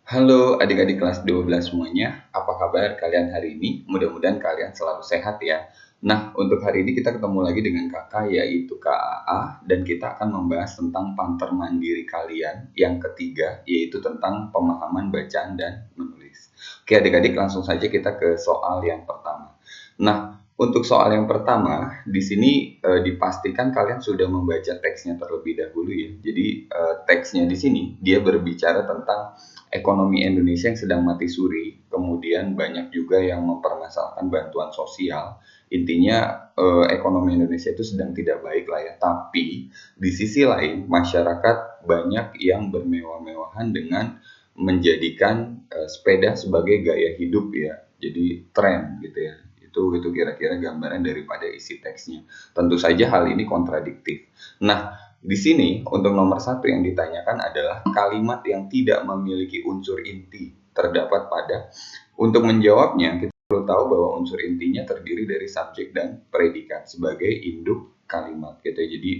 Halo adik-adik kelas 12 semuanya, apa kabar kalian hari ini? Mudah-mudahan kalian selalu sehat ya. Nah, untuk hari ini kita ketemu lagi dengan kakak yaitu Kak AA dan kita akan membahas tentang panter mandiri kalian yang ketiga yaitu tentang pemahaman bacaan dan menulis. Oke adik-adik langsung saja kita ke soal yang pertama. Nah, untuk soal yang pertama, di sini dipastikan kalian sudah membaca teksnya terlebih dahulu ya. Jadi teksnya di sini dia berbicara tentang ekonomi Indonesia yang sedang mati suri, kemudian banyak juga yang mempermasalahkan bantuan sosial. Intinya ekonomi Indonesia itu sedang tidak baik lah ya. Tapi di sisi lain masyarakat banyak yang bermewah-mewahan dengan menjadikan sepeda sebagai gaya hidup ya. Jadi tren gitu ya. Itu kira-kira gambaran daripada isi teksnya. Tentu saja hal ini kontradiktif. Nah, di sini untuk nomor satu yang ditanyakan adalah kalimat yang tidak memiliki unsur inti terdapat pada. Untuk menjawabnya, kita perlu tahu bahwa unsur intinya terdiri dari subjek dan predikat sebagai induk kalimat gitu. Jadi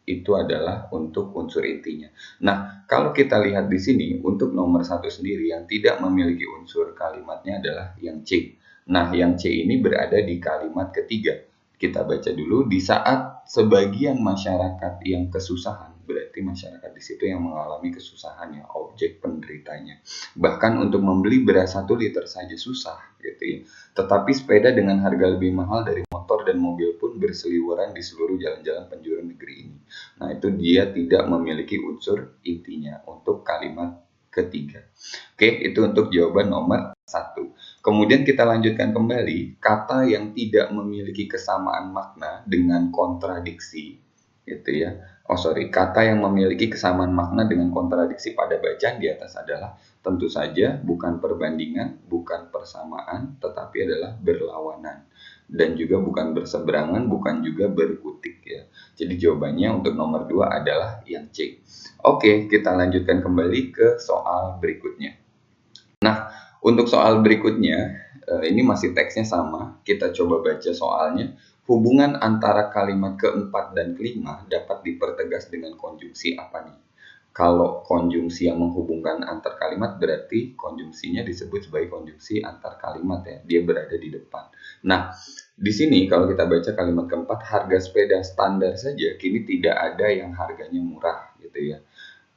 itu adalah untuk unsur intinya. Nah, kalau kita lihat di sini untuk nomor satu sendiri yang tidak memiliki unsur kalimatnya adalah yang C. Nah, yang C ini berada di kalimat ketiga. Kita baca dulu, di saat sebagian masyarakat yang kesusahan, berarti masyarakat di situ yang mengalami kesusahan ya, objek penderitanya. Bahkan untuk membeli beras 1 liter saja susah gitu ya. Tetapi sepeda dengan harga lebih mahal dari motor dan mobil pun berseliweran di seluruh jalan-jalan penjuru negeri ini. Nah, itu dia tidak memiliki unsur intinya untuk kalimat ketiga. Oke, itu untuk jawaban nomor satu. Kemudian kita lanjutkan kembali, kata yang tidak memiliki kesamaan makna dengan kontradiksi, gitu ya. Kata yang memiliki kesamaan makna dengan kontradiksi pada bacaan di atas adalah tentu saja bukan perbandingan, bukan persamaan, tetapi adalah berlawanan. Dan juga bukan berseberangan, bukan juga berkutik ya. Jadi jawabannya untuk nomor 2 adalah yang C. Oke, kita lanjutkan kembali ke soal berikutnya. Nah, untuk soal berikutnya, ini masih teksnya sama. Kita coba baca soalnya. Hubungan antara kalimat keempat dan kelima dapat dipertegas dengan konjungsi apa nih? Kalau konjungsi yang menghubungkan antar kalimat berarti konjungsinya disebut sebagai konjungsi antar kalimat ya. Dia berada di depan. Nah, di sini kalau kita baca kalimat keempat, harga sepeda standar saja kini tidak ada yang harganya murah gitu ya.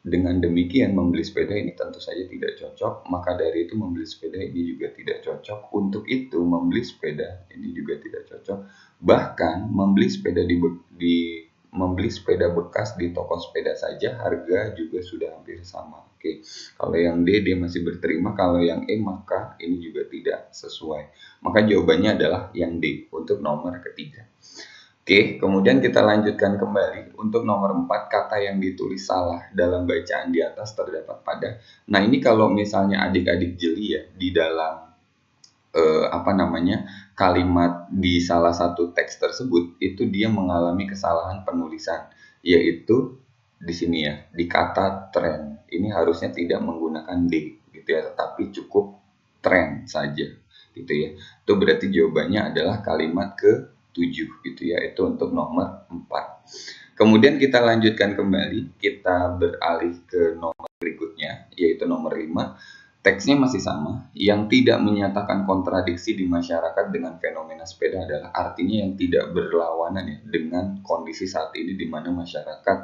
Dengan demikian membeli sepeda ini tentu saja tidak cocok, maka dari itu membeli sepeda ini juga tidak cocok. Untuk itu membeli sepeda ini juga tidak cocok. Bahkan membeli sepeda bekas di toko sepeda saja harga juga sudah hampir sama. Oke, kalau yang D dia masih berterima, kalau yang E maka ini juga tidak sesuai. Maka jawabannya adalah yang D untuk nomor ketiga. Oke, kemudian kita lanjutkan kembali. Untuk nomor 4, kata yang ditulis salah dalam bacaan di atas terdapat pada. Nah, ini kalau misalnya adik-adik jeli ya, di dalam kalimat di salah satu teks tersebut, itu dia mengalami kesalahan penulisan, yaitu di sini ya, di kata tren. Ini harusnya tidak menggunakan D, gitu ya, tetapi cukup tren saja, gitu ya. Itu berarti jawabannya adalah kalimat ke-7 gitu ya, itu untuk nomor 4. Kemudian kita lanjutkan kembali, kita beralih ke nomor berikutnya, yaitu nomor 5. Teksnya masih sama, yang tidak menyatakan kontradiksi di masyarakat dengan fenomena sepeda adalah artinya yang tidak berlawanan ya, dengan kondisi saat ini di mana masyarakat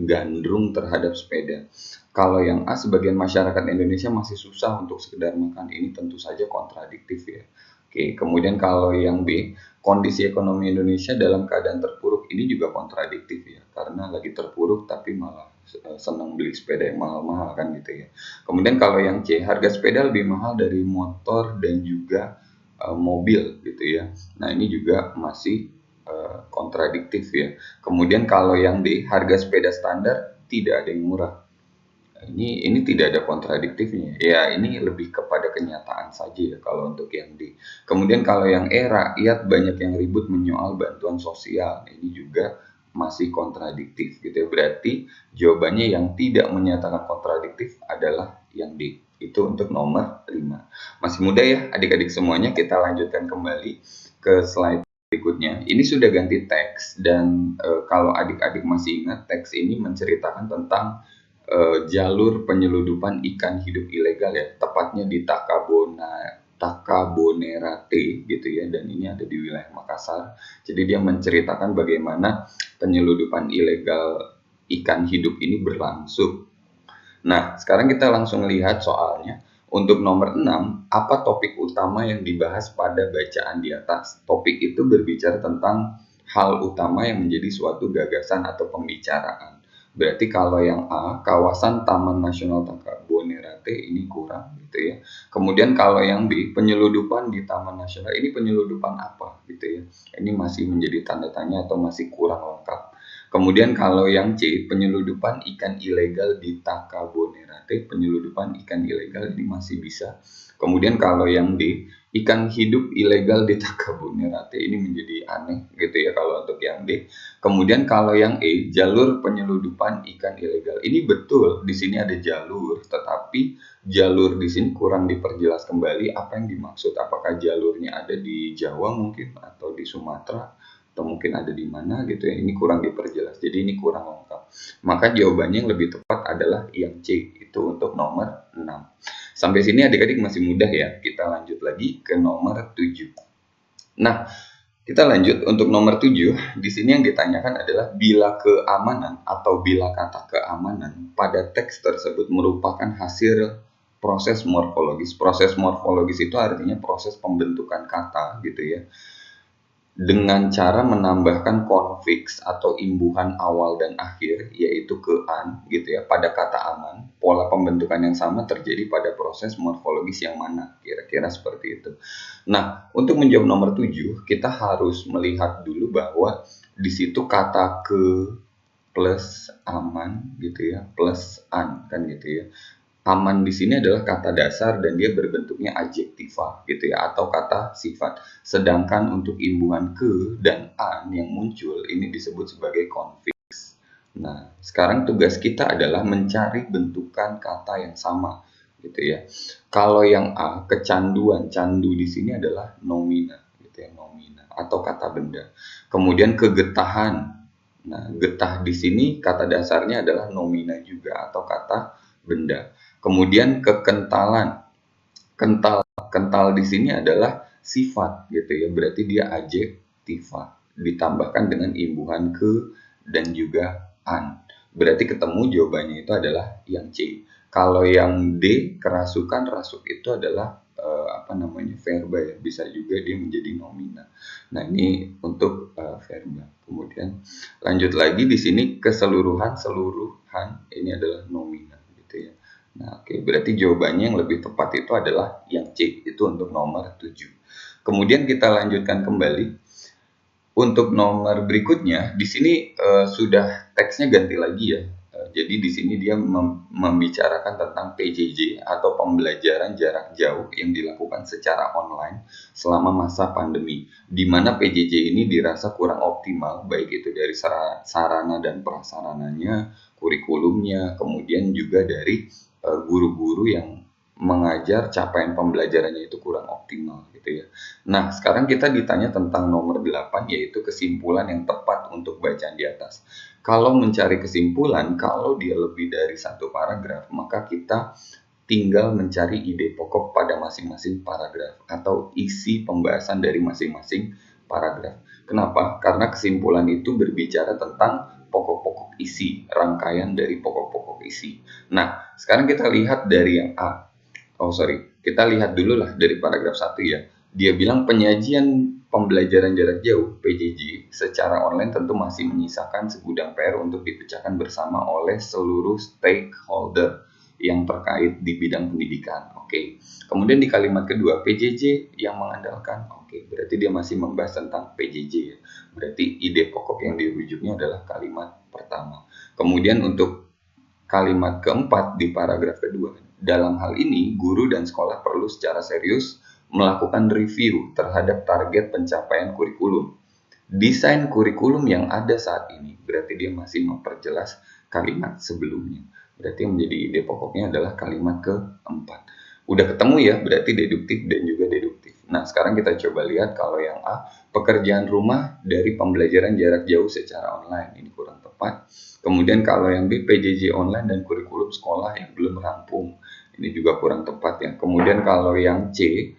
gandrung terhadap sepeda. Kalau yang A, sebagian masyarakat Indonesia masih susah untuk sekedar makan, ini tentu saja kontradiktif ya. Oke, kemudian kalau yang B, kondisi ekonomi Indonesia dalam keadaan terpuruk, ini juga kontradiktif ya, karena lagi terpuruk tapi malah senang beli sepeda yang mahal-mahal kan gitu ya. Kemudian kalau yang C, harga sepeda lebih mahal dari motor dan juga mobil gitu ya. Nah, ini juga masih kontradiktif ya. Kemudian kalau yang D, harga sepeda standar tidak ada yang murah. Ini tidak ada kontradiktifnya. Ya, ini lebih kepada kenyataan saja ya kalau untuk yang D. Kemudian kalau yang E, rakyat banyak yang ribut menyoal bantuan sosial. Ini juga masih kontradiktif gitu ya. Berarti jawabannya yang tidak menyatakan kontradiktif adalah yang D. Itu untuk nomor 5. Masih mudah ya adik-adik semuanya. Kita lanjutkan kembali ke slide berikutnya. Ini sudah ganti teks dan kalau adik-adik masih ingat, teks ini menceritakan tentang jalur penyeludupan ikan hidup ilegal ya, tepatnya di Takabonerate gitu ya, dan ini ada di wilayah Makassar. Jadi dia menceritakan bagaimana penyeludupan ilegal ikan hidup ini berlangsung. Nah, sekarang kita langsung lihat soalnya. Untuk nomor 6, apa topik utama yang dibahas pada bacaan di atas? Topik itu berbicara tentang hal utama yang menjadi suatu gagasan atau pembicaraan. Berarti kalau yang A, kawasan Taman Nasional Takabonerate ini kurang gitu ya. Kemudian kalau yang B, penyeludupan di Taman Nasional ini penyeludupan apa gitu ya. Ini masih menjadi tanda tanya atau masih kurang lengkap. Kemudian kalau yang C, penyeludupan ikan ilegal di Takabonerate, penyeludupan ikan ilegal ini masih bisa. Kemudian kalau yang D, ikan hidup ilegal di Takabonerate, ini menjadi aneh gitu ya kalau untuk yang D. Kemudian kalau yang E, jalur penyeludupan ikan ilegal. Ini betul, di sini ada jalur, tetapi jalur di sini kurang diperjelas kembali apa yang dimaksud. Apakah jalurnya ada di Jawa mungkin atau di Sumatera, atau mungkin ada di mana gitu ya, ini kurang diperjelas, jadi ini kurang lengkap. Maka jawabannya yang lebih tepat adalah yang C, itu untuk nomor 6. Sampai sini adik-adik masih mudah ya, kita lanjut lagi ke nomor 7. Nah, kita lanjut untuk nomor 7, di sini yang ditanyakan adalah bila keamanan atau bila kata keamanan pada teks tersebut merupakan hasil proses morfologis. Proses morfologis itu artinya proses pembentukan kata gitu ya, dengan cara menambahkan konfiks atau imbuhan awal dan akhir, yaitu ke-an gitu ya, pada kata aman. Pola pembentukan yang sama terjadi pada proses morfologis yang mana, kira-kira seperti itu. Nah, untuk menjawab nomor 7, kita harus melihat dulu bahwa di situ kata ke plus aman gitu ya, plus an kan gitu ya. Aman di sini adalah kata dasar dan dia berbentuknya adjektiva gitu ya, atau kata sifat. Sedangkan untuk imbuhan ke dan an yang muncul ini disebut sebagai konfiks. Nah, sekarang tugas kita adalah mencari bentukan kata yang sama gitu ya. Kalau yang A, kecanduan, candu di sini adalah nomina gitu ya, nomina atau kata benda. Kemudian kegetahan. Nah, getah di sini kata dasarnya adalah nomina juga atau kata benda. Kemudian kekentalan. Kental di sini adalah sifat gitu ya. Berarti dia adjektiva ditambahkan dengan imbuhan ke dan juga an. Berarti ketemu jawabannya itu adalah yang C. Kalau yang D, kerasukan, rasuk itu adalah verba ya. Bisa juga dia menjadi nomina. Nah, ini untuk verba. Kemudian lanjut lagi di sini keseluruhan ini adalah nomina gitu ya. Nah, oke, berarti jawabannya yang lebih tepat itu adalah yang C, itu untuk nomor 7. Kemudian kita lanjutkan kembali. Untuk nomor berikutnya, di sini sudah teksnya ganti lagi ya. Jadi di sini dia membicarakan tentang PJJ atau pembelajaran jarak jauh yang dilakukan secara online selama masa pandemi, di mana PJJ ini dirasa kurang optimal, baik itu dari sarana dan prasarananya, kurikulumnya, kemudian juga dari guru-guru yang mengajar capaian pembelajarannya itu kurang optimal gitu ya. Nah, sekarang kita ditanya tentang nomor 8, yaitu kesimpulan yang tepat untuk bacaan di atas. Kalau mencari kesimpulan, kalau dia lebih dari satu paragraf, maka kita tinggal mencari ide pokok pada masing-masing paragraf atau isi pembahasan dari masing-masing paragraf. Kenapa? Karena kesimpulan itu berbicara tentang pokok-pokok isi, rangkaian dari pokok-pokok isi. Nah, sekarang kita lihat dari yang A. Kita lihat dulu lah dari paragraf 1 ya. Dia bilang penyajian pembelajaran jarak jauh (PJJ) secara online tentu masih menyisakan segudang PR untuk dipecahkan bersama oleh seluruh stakeholder yang terkait di bidang pendidikan. Oke. Kemudian di kalimat kedua, PJJ yang mengandalkan. Oke, berarti dia masih membahas tentang PJJ ya. Berarti ide pokok yang dirujuknya adalah kalimat pertama. Kemudian untuk kalimat keempat di paragraf kedua, dalam hal ini guru dan sekolah perlu secara serius melakukan review terhadap target pencapaian kurikulum. Desain kurikulum yang ada saat ini, berarti dia masih memperjelas kalimat sebelumnya. Berarti yang menjadi ide pokoknya adalah kalimat keempat. Udah ketemu ya, berarti deduktif dan juga deduktif. Nah, sekarang kita coba lihat kalau yang A, pekerjaan rumah dari pembelajaran jarak jauh secara online. Ini kurang tepat. Kemudian kalau yang B, PJJ online dan kurikulum kurikulum sekolah yang belum rampung. Ini juga kurang tepat ya. Kemudian kalau yang C,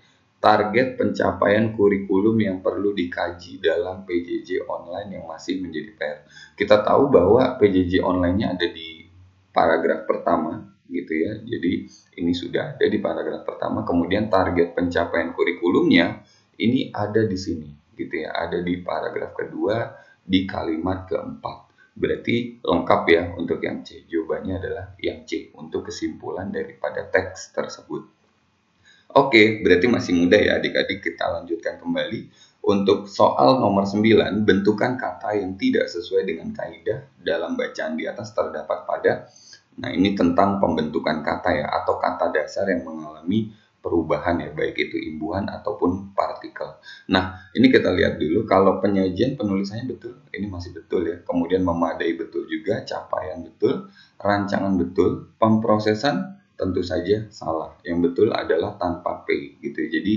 target pencapaian kurikulum yang perlu dikaji dalam PJJ online yang masih menjadi PR. Kita tahu bahwa PJJ online-nya ada di paragraf pertama gitu ya. Jadi ini sudah ada di paragraf pertama. Kemudian target pencapaian kurikulumnya ini ada di sini gitu ya. Ada di paragraf kedua di kalimat keempat. Berarti lengkap ya untuk yang C. Jawabannya adalah yang C untuk kesimpulan daripada teks tersebut. Oke, berarti masih mudah ya adik-adik. Kita lanjutkan kembali. Untuk soal nomor 9, bentukan kata yang tidak sesuai dengan kaidah dalam bacaan di atas terdapat pada. Nah, ini tentang pembentukan kata ya, atau kata dasar yang mengalami perubahan ya, baik itu imbuhan ataupun partikel. Nah, ini kita lihat dulu. Kalau penyajian penulisannya betul, ini masih betul ya. Kemudian memadai betul juga, capaian betul, rancangan betul, pemprosesan tentu saja salah. Yang betul adalah tanpa P gitu ya. Jadi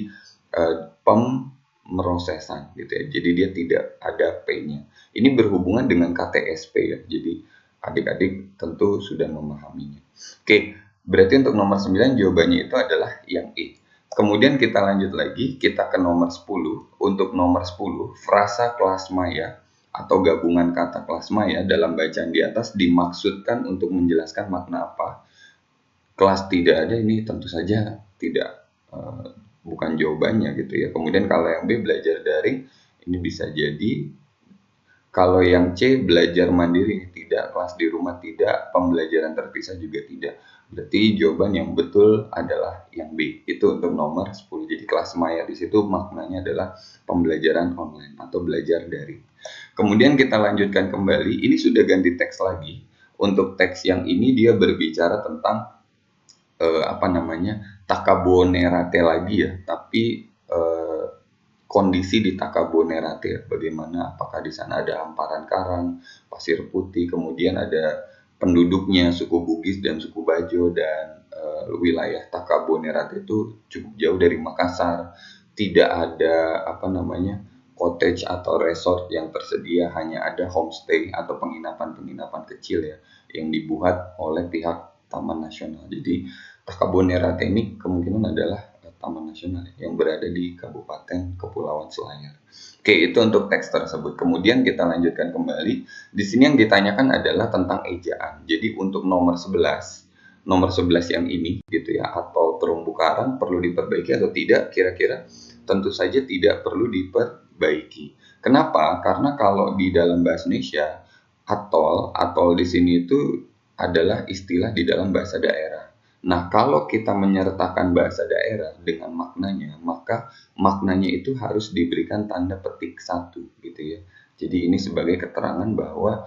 pemrosesan gitu ya. Jadi dia tidak ada P-nya. Ini berhubungan dengan KTSP ya. Jadi adik-adik tentu sudah memahaminya. Oke, berarti untuk nomor 9 jawabannya itu adalah yang E. Kemudian kita lanjut lagi, kita ke nomor 10. Untuk nomor 10, frasa kelas maya atau gabungan kata kelas maya dalam bacaan di atas dimaksudkan untuk menjelaskan makna apa. Kelas tidak ada, ini tentu saja tidak, bukan jawabannya gitu ya. Kemudian kalau yang B, belajar daring, ini bisa jadi. Kalau yang C, belajar mandiri, tidak. Kelas di rumah tidak, pembelajaran terpisah juga tidak. Berarti jawaban yang betul adalah yang B. Itu untuk nomor 10. Jadi kelas maya di situ maknanya adalah pembelajaran online atau belajar daring. Kemudian kita lanjutkan kembali. Ini sudah ganti teks lagi. Untuk teks yang ini dia berbicara tentang Takabonerate lagi ya, tapi kondisi di Takabonerate, bagaimana, apakah di sana ada hamparan karang, pasir putih, kemudian ada penduduknya suku Bugis dan suku Bajo, dan wilayah Takabonerate itu cukup jauh dari Makassar, tidak ada cottage atau resort yang tersedia, hanya ada homestay atau penginapan-penginapan kecil ya yang dibuat oleh pihak Taman Nasional. Jadi Takabonerate ini kemungkinan adalah Taman Nasional yang berada di Kabupaten Kepulauan Selayar. Oke, itu untuk teks tersebut. Kemudian kita lanjutkan kembali. Di sini yang ditanyakan adalah tentang ejaan. Jadi untuk nomor 11 yang ini gitu ya, atau terumbu karang perlu diperbaiki atau tidak? Kira-kira tentu saja tidak perlu diperbaiki. Kenapa? Karena kalau di dalam bahasa Indonesia, atol di sini itu adalah istilah di dalam bahasa daerah. Nah, kalau kita menyertakan bahasa daerah dengan maknanya, maka maknanya itu harus diberikan tanda petik 1 gitu ya. Jadi ini sebagai keterangan bahwa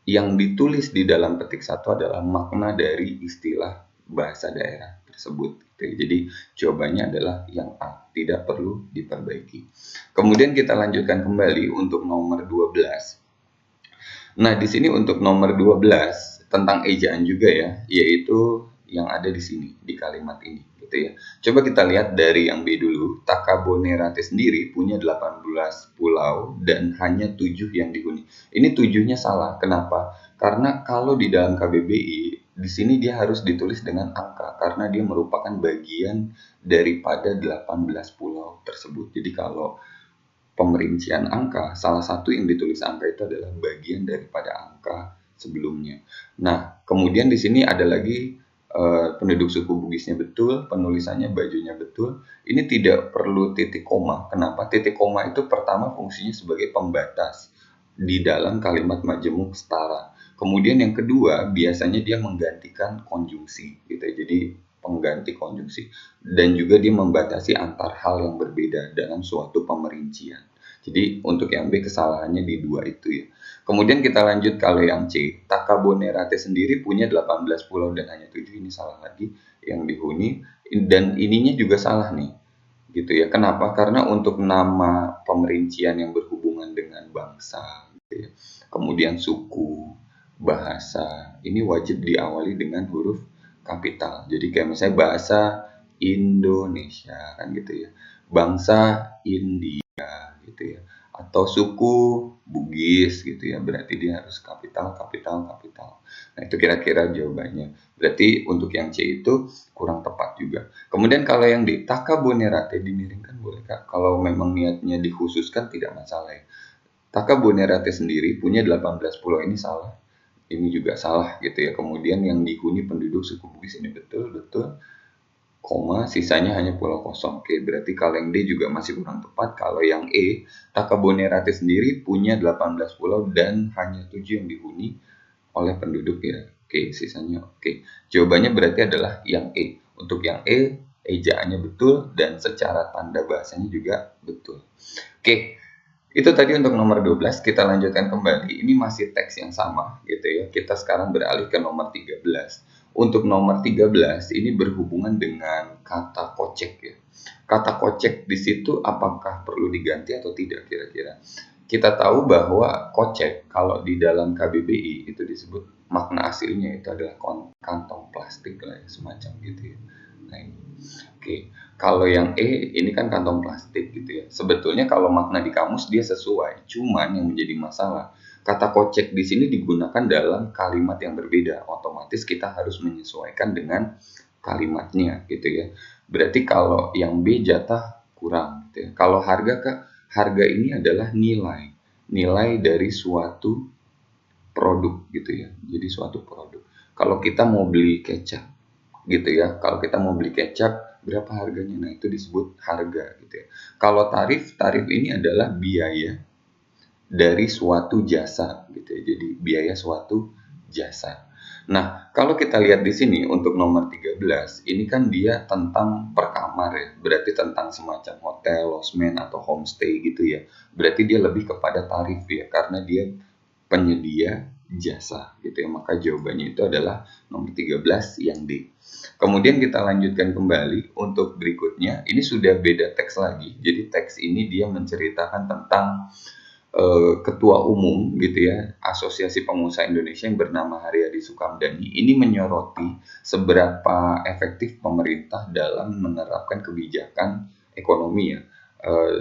yang ditulis di dalam petik 1 adalah makna dari istilah bahasa daerah tersebut gitu ya. Jadi jawabannya adalah yang A, tidak perlu diperbaiki. Kemudian kita lanjutkan kembali untuk nomor 12. Nah, di sini untuk nomor 12 tentang ejaan juga ya, yaitu yang ada di sini, di kalimat ini gitu ya. Coba kita lihat dari yang B dulu. Takabonerate sendiri punya 18 pulau dan hanya 7 yang dihuni. Ini 7-nya salah. Kenapa? Karena kalau di dalam KBBI, di sini dia harus ditulis dengan angka karena dia merupakan bagian daripada 18 pulau tersebut. Jadi kalau pemerincian angka, salah satu yang ditulis angka itu adalah bagian daripada angka sebelumnya. Nah, kemudian di sini ada lagi penduduk suku Bugisnya betul, penulisannya Bajonya betul. Ini tidak perlu titik koma. Kenapa? Titik koma itu pertama fungsinya sebagai pembatas di dalam kalimat majemuk setara. Kemudian yang kedua, biasanya dia menggantikan konjungsi gitu ya. Jadi pengganti konjungsi, dan juga dia membatasi antar hal yang berbeda dalam suatu pemerincian. Jadi untuk yang B kesalahannya di 2 itu ya. Kemudian kita lanjut kalau yang C. Takabonerate sendiri punya 18 pulau dan hanya 7, ini salah lagi yang dihuni, dan ininya juga salah nih gitu ya. Kenapa? Karena untuk nama pemerincian yang berhubungan dengan bangsa gitu ya, kemudian suku, bahasa, ini wajib diawali dengan huruf kapital. Jadi kayak misalnya bahasa Indonesia kan gitu ya, bangsa India gitu ya, Atau suku Bugis gitu ya, berarti dia harus kapital, kapital, kapital. Nah, itu kira-kira jawabannya. Berarti untuk yang C itu kurang tepat juga. Kemudian kalau yang di Taka Bonerate dimiringkan boleh Kak? Kalau memang niatnya dikhususkan tidak masalah ya. Taka Bonerate sendiri punya 18 pulau, ini salah. Ini juga salah gitu ya. Kemudian yang dihuni penduduk suku Bugis ini betul, betul. Koma, sisanya hanya pulau kosong. Oke, berarti kalau yang D juga masih kurang tepat. Kalau yang E, Taka Bonerate sendiri punya 18 pulau dan hanya 7 yang dihuni oleh penduduk ya. Oke, sisanya oke. Jawabannya berarti adalah yang E. Untuk yang E, ejaannya betul dan secara tanda bahasanya juga betul. Oke, itu tadi untuk nomor 12. Kita lanjutkan kembali. Ini masih teks yang sama gitu ya. Kita sekarang beralih ke nomor 13. Untuk nomor 13 ini berhubungan dengan kata kocek ya. Kata kocek di situ apakah perlu diganti atau tidak kira-kira? Kita tahu bahwa kocek kalau di dalam KBBI itu disebut makna aslinya itu adalah kantong plastik lah ya, semacam gitu ya. Nah, ini. Oke, kalau yang E ini kan kantong plastik gitu ya. Sebetulnya kalau makna di kamus dia sesuai, cuman yang menjadi masalah kata kocek di sini digunakan dalam kalimat yang berbeda. Otomatis kita harus menyesuaikan dengan kalimatnya gitu ya. Berarti kalau yang B jatah kurang gitu ya. Kalau harga Kak, harga ini adalah nilai. Nilai dari suatu produk gitu ya. Jadi suatu produk. Kalau kita mau beli kecap gitu ya. Kalau kita mau beli kecap, berapa harganya? Nah, itu disebut harga gitu ya. Kalau tarif, tarif ini adalah biaya dari suatu jasa gitu ya. Jadi biaya suatu jasa. Nah, kalau kita lihat di sini untuk nomor 13, ini kan dia tentang per kamar ya. Berarti tentang semacam hotel, losmen atau homestay gitu ya. Berarti dia lebih kepada tarif ya karena dia penyedia jasa gitu ya. Maka jawabannya itu adalah nomor 13 yang D. Kemudian kita lanjutkan kembali untuk berikutnya. Ini sudah beda teks lagi. Jadi teks ini dia menceritakan tentang Ketua Umum gitu ya Asosiasi Pengusaha Indonesia yang bernama Haryadi Sukamdhani ini menyoroti seberapa efektif pemerintah dalam menerapkan kebijakan ekonomi ya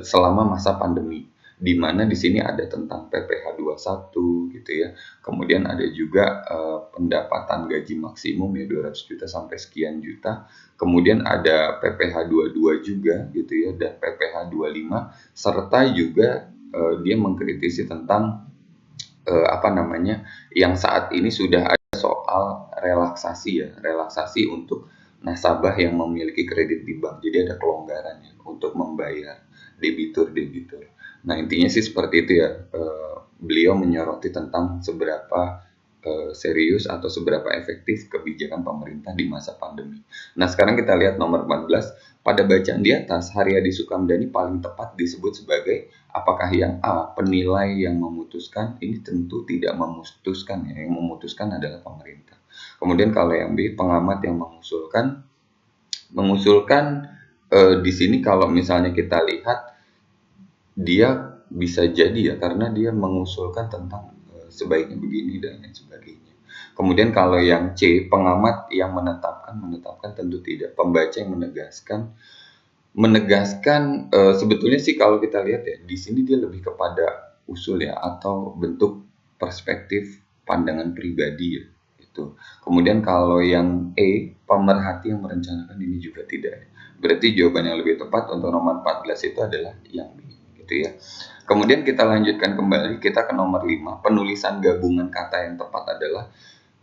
selama masa pandemi, di mana di sini ada tentang PPh 21 gitu ya. Kemudian ada juga pendapatan gaji maksimum ya 200 juta sampai sekian juta. Kemudian ada PPh 22 juga gitu ya dan PPh 25 serta juga dia mengkritisi tentang yang saat ini sudah ada soal relaksasi ya, relaksasi untuk nasabah yang memiliki kredit di bank. Jadi ada kelonggaran ya untuk membayar debitur. Nah, intinya sih seperti itu ya. Beliau menyoroti tentang seberapa serius atau seberapa efektif kebijakan pemerintah di masa pandemi. Nah, sekarang kita lihat nomor 14. Pada bacaan di atas, Haryadi Sukamdhani paling tepat disebut sebagai apakah yang A, penilai yang memutuskan? Ini tentu tidak memutuskan ya, yang memutuskan adalah pemerintah. Kemudian kalau yang B, pengamat yang mengusulkan. Mengusulkan di sini kalau misalnya kita lihat dia bisa jadi ya karena dia mengusulkan tentang sebaiknya begini dan lain sebagainya. Kemudian kalau yang C, pengamat yang menetapkan tentu tidak. Pembaca yang menegaskan sebetulnya sih kalau kita lihat ya di sini dia lebih kepada usul ya atau bentuk perspektif pandangan pribadi ya itu. Kemudian kalau yang E, pemerhati yang merencanakan, ini juga tidak. Berarti jawaban yang lebih tepat untuk nomor 14 itu adalah yang B gitu ya. Kemudian kita lanjutkan kembali, kita ke nomor 5, penulisan gabungan kata yang tepat adalah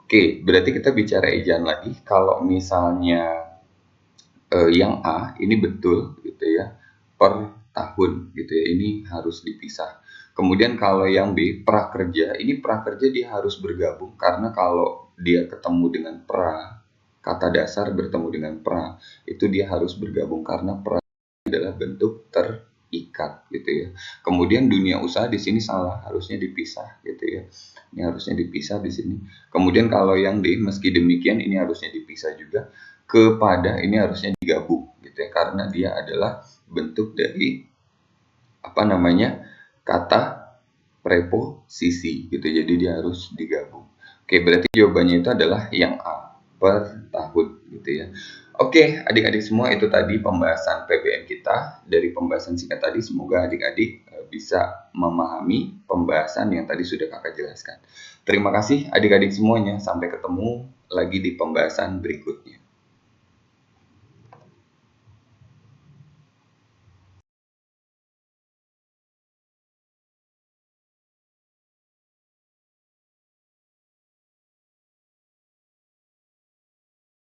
oke, berarti kita bicara ejaan lagi. Kalau misalnya yang A ini betul gitu ya, per tahun gitu ya, ini harus dipisah. Kemudian kalau yang B, prakerja, ini prakerja dia harus bergabung karena kalau dia ketemu dengan pra, kata dasar bertemu dengan pra, itu dia harus bergabung karena pra adalah bentuk terikat gitu ya. Kemudian dunia usaha di sini salah, harusnya dipisah gitu ya. Ini harusnya dipisah di sini. Kemudian kalau yang D, meski demikian ini harusnya dipisah juga. Kepada ini harusnya digabung gitu ya karena dia adalah bentuk dari kata preposisi gitu. Jadi dia harus digabung. Oke, berarti jawabannya itu adalah yang A, per tahun gitu ya. Oke, adik-adik semua, itu tadi pembahasan PBM kita. Dari pembahasan singkat tadi, semoga adik-adik bisa memahami pembahasan yang tadi sudah kakak jelaskan. Terima kasih adik-adik semuanya, sampai ketemu lagi di pembahasan berikutnya.